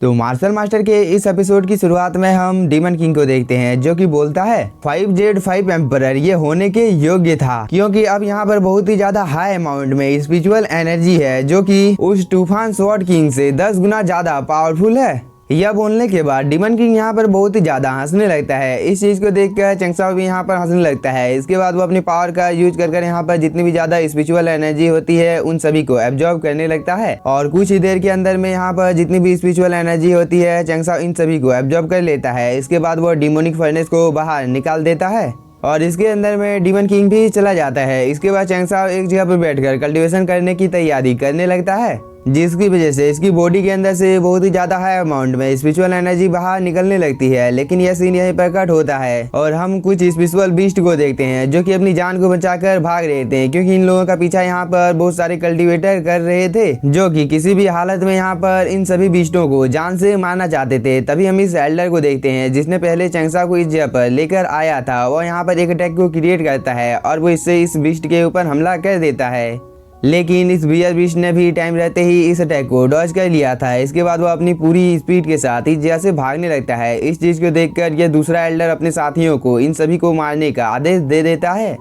तो martial master के इस एपिसोड की शुरुआत में हम डीमन किंग को देखते हैं, जो कि बोलता है 5Z5 एम्परर ये होने के योग्य था, क्योंकि अब यहाँ पर बहुत ही ज्यादा हाई अमाउंट में स्पिरिचुअल एनर्जी है, जो कि उस तूफान स्वॉर्ड किंग से 10 गुना ज्यादा पावरफुल है। यह बोलने के बाद डीमन किंग यहाँ पर बहुत ही ज्यादा हंसने लगता है। इस चीज को देखकर चंगसाओ भी यहाँ पर हंसने लगता है। इसके बाद वो अपनी पावर का यूज कर यहाँ पर जितनी भी ज्यादा स्पिरिचुअल एनर्जी होती है उन सभी को एब्जॉर्ब करने लगता है, और कुछ ही देर के अंदर में यहाँ पर जितनी भी स्पिरिचुअल एनर्जी होती है चंगसाओ इन सभी को एब्जॉर्ब कर लेता है। इसके बाद वो डिमोनिक फर्नेस को बाहर निकाल देता है और इसके अंदर में डीमन किंग भी चला जाता है। इसके बाद चंगसाओ एक जगह पर बैठकर कल्टीवेशन करने की तैयारी करने लगता है, जिसकी वजह से इसकी बॉडी के अंदर से बहुत ही ज्यादा हाई अमाउंट में स्पिरिचुअल एनर्जी बाहर निकलने लगती है। लेकिन यह सीन यहीं पर कट होता है और हम कुछ स्पिरिचुअल बीस्ट को देखते हैं, जो कि अपनी जान को बचाकर भाग रहे थे, क्योंकि इन लोगों का पीछा यहाँ पर बहुत सारे कल्टीवेटर कर रहे थे, जो कि किसी भी हालत में यहाँ पर इन सभी बीस्टों को जान से मारना चाहते थे। तभी हम इस एल्डर को देखते हैं, जिसने पहले चंगसाओ को इस जगह पर लेकर आया था। वो यहाँ पर एक अटैक को क्रिएट करता है और वो इससे इस बीस्ट के ऊपर हमला कर देता है, लेकिन इस बियर बीस्ट ने भी टाइम रहते ही इस अटैक को डॉज कर लिया था। इसके बाद वो अपनी पूरी स्पीड के साथ इस जगह से भागने लगता है। इस चीज को देखकर यह दूसरा एल्डर अपने साथियों को इन सभी को मारने का आदेश दे देता है।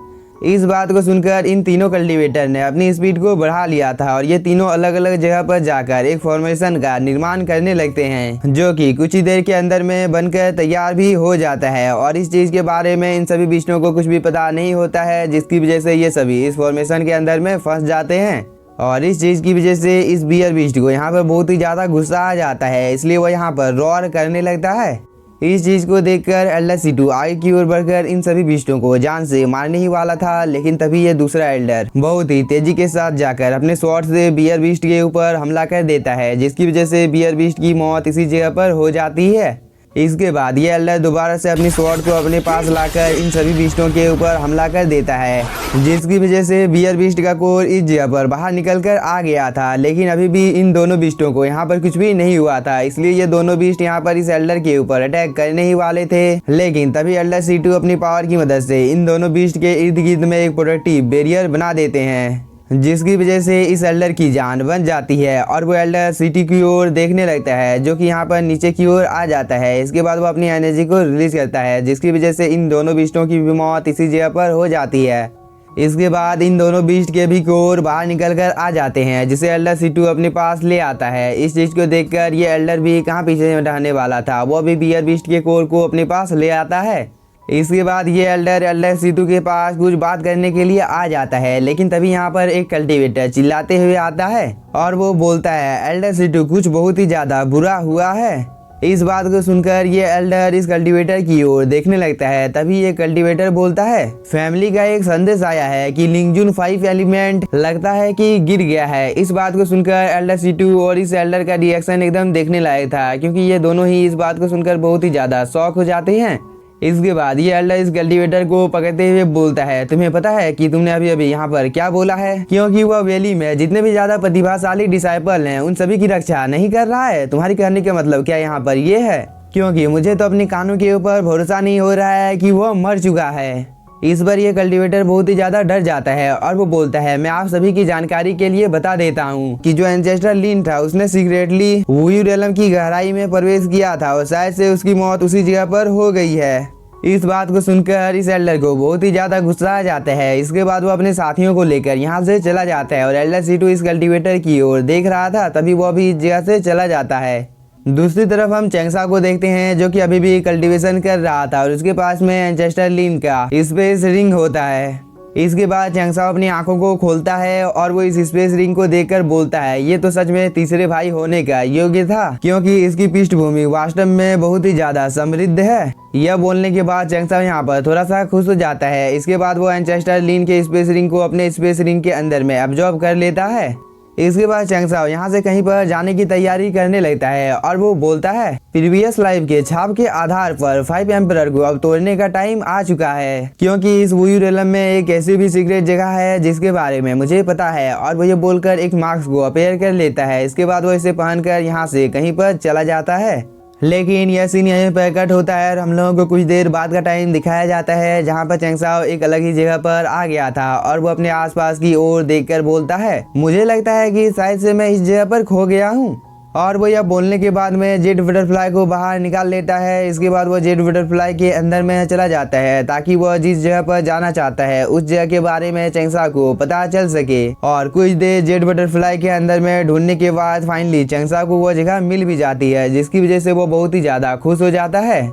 इस बात को सुनकर इन तीनों कल्टीवेटर ने अपनी स्पीड को बढ़ा लिया था और ये तीनों अलग अलग जगह पर जाकर एक फॉर्मेशन का निर्माण करने लगते हैं, जो कि कुछ ही देर के अंदर में बनकर तैयार भी हो जाता है। और इस चीज के बारे में इन सभी बीस्टों को कुछ भी पता नहीं होता है, जिसकी वजह से ये सभी इस फॉर्मेशन के अंदर में फंस जाते हैं। और इस चीज की वजह से इस बियर बीस्ट को यहाँ पर बहुत ही ज्यादा गुस्सा आ जाता है, इसलिए वो यहाँ पर रॉर करने लगता है। इस चीज को देखकर एल्डर C2 आगे की ओर बढ़कर इन सभी बीस्टों को जान से मारने ही वाला था, लेकिन तभी ये दूसरा एल्डर बहुत ही तेजी के साथ जाकर अपने स्वॉर्ड से बियर बीस्ट के ऊपर हमला कर देता है, जिसकी वजह से बियर बीस्ट की मौत इसी जगह पर हो जाती है। इसके बाद ये एल्डर दोबारा से अपनी स्वॉर्ड को अपने पास लाकर इन सभी बीस्टों के ऊपर हमला कर देता है, जिसकी वजह से बियर बीस्ट का कोर इस जगह पर बाहर निकल कर आ गया था। लेकिन अभी भी इन दोनों बीस्टों को यहाँ पर कुछ भी नहीं हुआ था, इसलिए ये दोनों बीस्ट यहाँ पर इस एल्डर के ऊपर अटैक करने ही वाले थे। लेकिन तभी एल्डर C2 अपनी पावर की मदद से इन दोनों बीस्ट के इर्द गिर्द में एक प्रोटेक्टिव बैरियर बना देते हैं, जिसकी वजह से इस एल्डर की जान बन जाती है और वो एल्डर सिटी की ओर देखने लगता है, जो कि यहाँ पर नीचे की ओर आ जाता है। इसके बाद वो अपनी एनर्जी को रिलीज करता है, जिसकी वजह से इन दोनों बीस्टों की भी मौत इसी जगह पर हो जाती है। इसके बाद इन दोनों बीस्ट के भी कोर बाहर निकल कर आ जाते हैं, जिसे एल्डर C2 अपने पास ले आता है। इस चीज को देखकर ये एल्डर भी कहाँ पीछे रहने वाला था, वो भी बियर बीस्ट के कोर को अपने पास ले आता है। इसके बाद ये एल्डर C2 के पास कुछ बात करने के लिए आ जाता है, लेकिन तभी यहाँ पर एक कल्टीवेटर चिल्लाते हुए आता है और वो बोलता है एल्डर C2 कुछ बहुत ही ज्यादा बुरा हुआ है। इस बात को सुनकर ये एल्डर इस कल्टीवेटर की ओर देखने लगता है। तभी ये कल्टीवेटर बोलता है फैमिली का एक संदेश आया है कि लिंगजुन 5 एलिमेंट लगता है कि गिर गया है। इस बात को सुनकर एल्डर C2 और इस एल्डर का रिएक्शन एकदम देखने लायक था, क्योंकि ये दोनों ही इस बात को सुनकर बहुत ही ज्यादा शॉक हो जाते हैं। इसके बाद ये एल्डर इस कल्टीवेटर को पकड़ते हुए बोलता है तुम्हें पता है कि तुमने अभी अभी यहाँ पर क्या बोला है, क्योंकि वह वैली में जितने भी ज्यादा प्रतिभाशाली डिसाइपल हैं उन सभी की रक्षा नहीं कर रहा है। तुम्हारी कहने का मतलब क्या यहाँ पर ये है, क्योंकि मुझे तो अपनी कानों के ऊपर भरोसा नहीं हो रहा है कि वो मर चुका है। इस बार ये कल्टीवेटर बहुत ही ज्यादा डर जाता है और वो बोलता है मैं आप सभी की जानकारी के लिए बता देता हूँ कि जो एंसेस्टर लीन था उसने सीक्रेटली वुयू रेलम की गहराई में प्रवेश किया था और शायद से उसकी मौत उसी जगह पर हो गई है। इस बात को सुनकर इस एल्डर को बहुत ही ज्यादा गुस्सा आ जाता है। इसके बाद वो अपने साथियों को लेकर यहाँ से चला जाता है और एल्डर C2 इस कल्टीवेटर की ओर देख रहा था, तभी वो भी इस जगह से चला जाता है। दूसरी तरफ हम चंगसाओ को देखते हैं, जो कि अभी भी कल्टीवेशन कर रहा था और उसके पास में एंचेस्टर लीन का स्पेस रिंग होता है। इसके बाद चंगसाओ अपनी आंखों को खोलता है और वो इस स्पेस रिंग को देखकर बोलता है ये तो सच में तीसरे भाई होने का योग्य था, क्योंकि इसकी पृष्ठभूमि वास्तव में बहुत ही ज्यादा समृद्ध है। यह बोलने के बाद चंगसाओ यहाँ पर थोड़ा सा खुश हो जाता है। इसके बाद वो एंचेस्टर लीन के स्पेस रिंग को अपने स्पेस रिंग के अंदर में एब्जॉर्ब कर लेता है। इसके बाद चंगसाओ यहाँ से कहीं पर जाने की तैयारी करने लगता है और वो बोलता है प्रीवियस लाइफ के छाप के आधार पर 5 एम्परर को अब तोड़ने का टाइम आ चुका है, क्योंकि इस वुयू रेलम में एक ऐसी भी सीक्रेट जगह है जिसके बारे में मुझे पता है। और वो ये बोलकर एक मास्क को अपेयर कर लेता है। इसके बाद वो इसे पहनकर यहाँ से कहीं पर चला जाता है। लेकिन यह सीन यहीं पर कट होता है और हम लोगों को कुछ देर बाद का टाइम दिखाया जाता है, जहां पर चंगसाओ एक अलग ही जगह पर आ गया था और वो अपने आसपास की ओर देखकर बोलता है मुझे लगता है कि शायद से मैं इस जगह पर खो गया हूँ। और वो यह बोलने के बाद में जेट बटरफ्लाई को बाहर निकाल लेता है। इसके बाद वो जेट बटरफ्लाई के अंदर में चला जाता है ताकि वह जिस जगह पर जाना चाहता है उस जगह के बारे में चेंगसा को पता चल सके। और कुछ देर जेट बटरफ्लाई के अंदर में ढूंढने के बाद फाइनली चेंगसा को वो जगह मिल भी जाती है, जिसकी वजह से वो बहुत ही ज्यादा खुश हो जाता है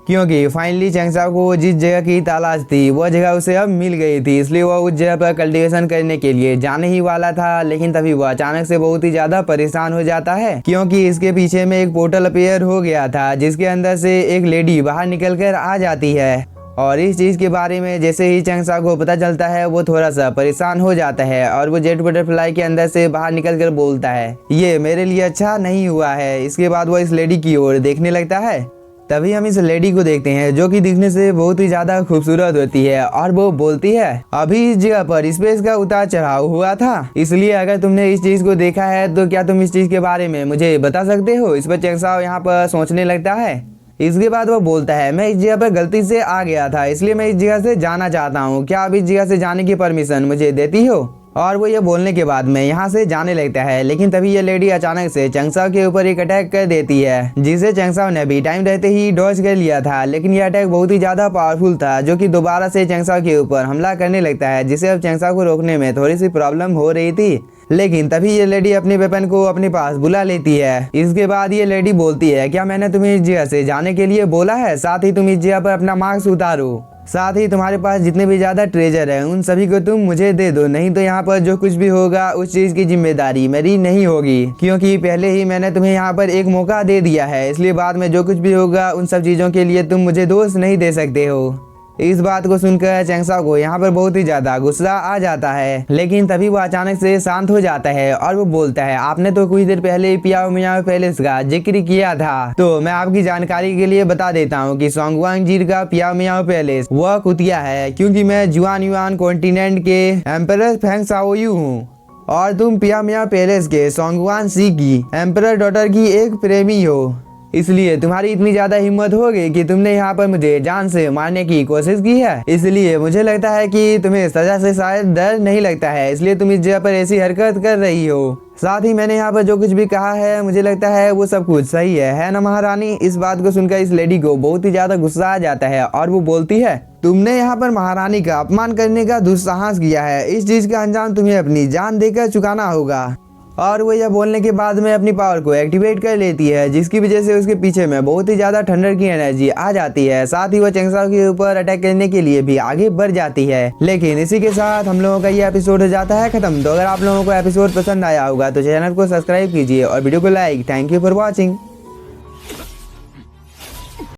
क्योंकि फाइनली चेंगसा को जिस जगह की तलाश थी वह जगह उसे अब मिल गई थी। इसलिए वह उस जगह पर कल्टीवेशन करने के लिए जाने ही वाला था, लेकिन तभी वह अचानक से बहुत ही ज्यादा परेशान हो जाता है क्योंकि इसके पीछे में एक पोर्टल अपीयर हो गया था जिसके अंदर से एक लेडी बाहर निकल कर आ जाती है। और इस चीज के बारे में जैसे ही चेंगसा को पता चलता है वो थोड़ा सा परेशान हो जाता है और वो जेट बटरफ्लाई के अंदर से बाहर निकल कर बोलता है ये मेरे लिए अच्छा नहीं हुआ है। इसके बाद वो इस लेडी की ओर देखने लगता है। तभी हम इस लेडी को देखते हैं जो कि दिखने से बहुत ही ज्यादा खूबसूरत होती है और वो बोलती है अभी इस जगह पर स्पेस का उतार चढ़ाव हुआ था, इसलिए अगर तुमने इस चीज को देखा है तो क्या तुम इस चीज के बारे में मुझे बता सकते हो। इस पर चेंगसा यहाँ पर सोचने लगता है। इसके बाद वो बोलता है मैं इस जगह पर गलती से आ गया था, इसलिए मैं इस जगह से जाना चाहता हूँ, क्या आप इस जगह से जाने की परमिशन मुझे देती हो। और वो ये बोलने के बाद में यहाँ से जाने लगता है, लेकिन तभी ये लेडी अचानक से चेंगसा के ऊपर एक अटैक कर देती है जिसे चेंगसा ने भी टाइम रहते ही डॉज कर लिया था। लेकिन यह अटैक बहुत ही ज्यादा पावरफुल था जो कि दोबारा से चेंगसा के ऊपर हमला करने लगता है, जिसे अब चेंगसा को रोकने में थोड़ी सी प्रॉब्लम हो रही थी। लेकिन तभी ये लेडी अपने वेपन को अपने पास बुला लेती है। इसके बाद ये लेडी बोलती है क्या मैंने तुम्हें इस जगह से जाने के लिए बोला है, साथ ही तुम इस जगह पर अपना मास्क उतारो, साथ ही तुम्हारे पास जितने भी ज्यादा ट्रेजर है उन सभी को तुम मुझे दे दो, नहीं तो यहाँ पर जो कुछ भी होगा उस चीज की जिम्मेदारी मेरी नहीं होगी, क्योंकि पहले ही मैंने तुम्हें यहाँ पर एक मौका दे दिया है, इसलिए बाद में जो कुछ भी होगा उन सब चीजों के लिए तुम मुझे दोष नहीं दे सकते हो। इस बात को सुनकर चेंगसा को यहाँ पर बहुत ही ज्यादा गुस्सा आ जाता है, लेकिन तभी वो अचानक से शांत हो जाता है और वो बोलता है आपने तो कुछ देर पहले पियाओ मियाओ पैलेस का जिक्र किया था, तो मैं आपकी जानकारी के लिए बता देता हूँ कि सोंगवांग जीर का पियाओ मियाओ पैलेस वह कुतिया है, क्योंकि मैं जुआन युआन कॉन्टिनेंट के एम्परर फेंग शाओयू हूँ और तुम पियाओ मियाओ पैलेस के सोंगवान सी की एम्परर डॉटर की एक प्रेमी हो, इसलिए तुम्हारी इतनी ज्यादा हिम्मत होगी कि तुमने यहाँ पर मुझे जान से मारने की कोशिश की है। इसलिए मुझे लगता है कि तुम्हें सजा से शायद डर नहीं लगता है, इसलिए तुम इस जगह पर ऐसी हरकत कर रही हो। साथ ही मैंने यहाँ पर जो कुछ भी कहा है मुझे लगता है वो सब कुछ सही है ना महारानी। इस बात को सुनकर इस लेडी को बहुत ही ज्यादा गुस्सा आ जाता है और वो बोलती है तुमने यहाँ पर महारानी का अपमान करने का दुस्साहस किया है, इस चीज का अंजाम तुम्हें अपनी जान देकर चुकाना होगा। और वो यह बोलने के बाद में अपनी पावर को एक्टिवेट कर लेती है, जिसकी वजह से उसके पीछे में बहुत ही ज्यादा थंडर की एनर्जी आ जाती है। साथ ही वो चेंगसा के ऊपर अटैक करने के लिए भी आगे बढ़ जाती है। लेकिन इसी के साथ हम लोगों का ये एपिसोड हो जाता है खत्म। तो अगर आप लोगों को एपिसोड पसंद आया होगा तो चैनल को सब्सक्राइब कीजिए और वीडियो को like. Thank you for watching.